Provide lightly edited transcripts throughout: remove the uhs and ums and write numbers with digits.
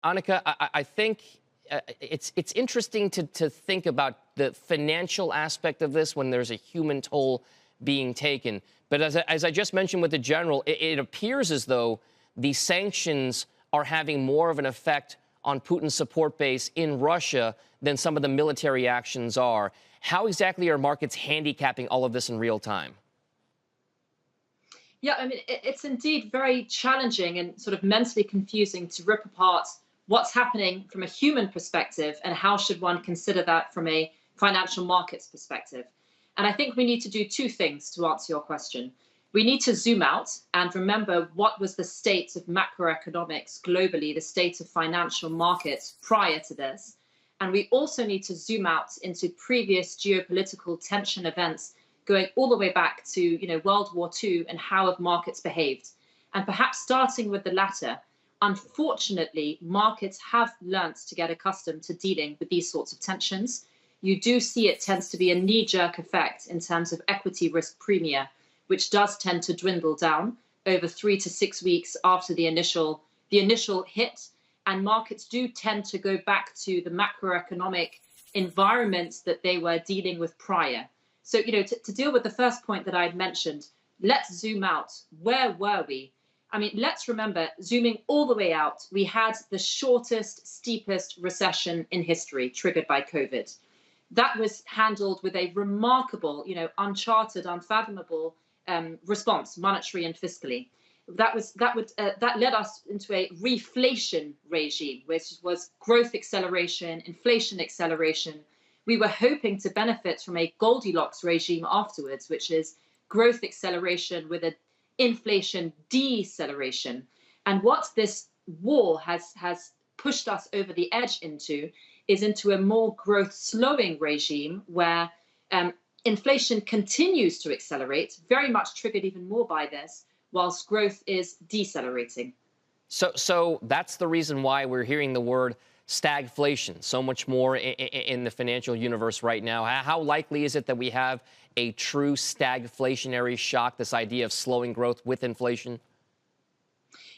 Anneka, I think it's interesting to think about the financial aspect of this when there's a human toll being taken. But as I just mentioned with the general, it appears as though the sanctions are having more of an effect on Putin's support base in Russia than some of the military actions are. How exactly are markets handicapping all of this in real time? Yeah, I mean, it's indeed very challenging and sort of mentally confusing to rip apart what's happening from a human perspective and how should one consider that from a financial markets perspective. And I think we need to do two things to answer your question. We need to zoom out and remember what was the state of macroeconomics globally, the state of financial markets prior to this. And we also need to zoom out into previous geopolitical tension events going all the way back to, World War II and how have markets behaved. And perhaps starting with the latter, unfortunately, markets have learnt to get accustomed to dealing with these sorts of tensions. You do see it tends to be a knee-jerk effect in terms of equity risk premia, which does tend to dwindle down over 3 to 6 weeks after the initial hit. And markets do tend to go back to the macroeconomic environment that they were dealing with prior. So, to deal with the first point that I had mentioned, let's zoom out. Where were we? I mean, let's remember, zooming all the way out, we had the shortest, steepest recession in history triggered by COVID. That was handled with a remarkable, uncharted, unfathomable response, monetary and fiscally. That led us into a reflation regime, which was growth acceleration, inflation acceleration. We were hoping to benefit from a Goldilocks regime afterwards, which is growth acceleration with an inflation deceleration. And what this war has pushed us over the edge into is into a more growth slowing regime where inflation continues to accelerate, very much triggered even more by this, whilst growth is decelerating. So that's the reason why we're hearing the word stagflation so much more in the financial universe right now. How likely is it that we have a true stagflationary shock, this idea of slowing growth with inflation?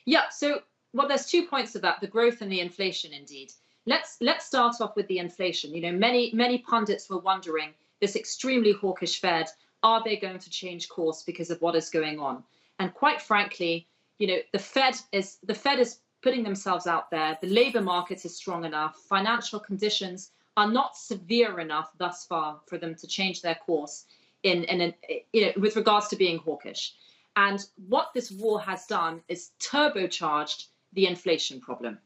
Yeah, so there's 2 points of that, the growth and the inflation indeed. Let's start off with the inflation. Many pundits were wondering, this extremely hawkish Fed, are they going to change course because of what is going on? And quite frankly, the Fed is putting themselves out there. The labor market is strong enough. Financial conditions are not severe enough thus far for them to change their course with regards to being hawkish. And what this war has done is turbocharged the inflation problem.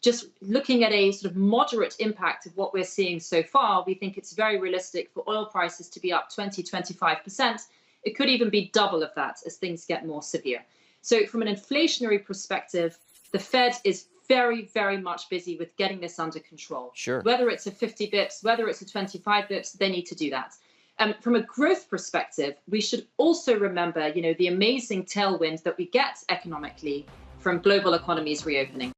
Just looking at a sort of moderate impact of what we're seeing so far, we think it's very realistic for oil prices to be up 20–25%. It could even be double of that as things get more severe. So from an inflationary perspective, the Fed is very, very much busy with getting this under control. Sure. Whether it's a 50 bips, whether it's a 25 bips, they need to do that. From a growth perspective, we should also remember, the amazing tailwind that we get economically from global economies reopening.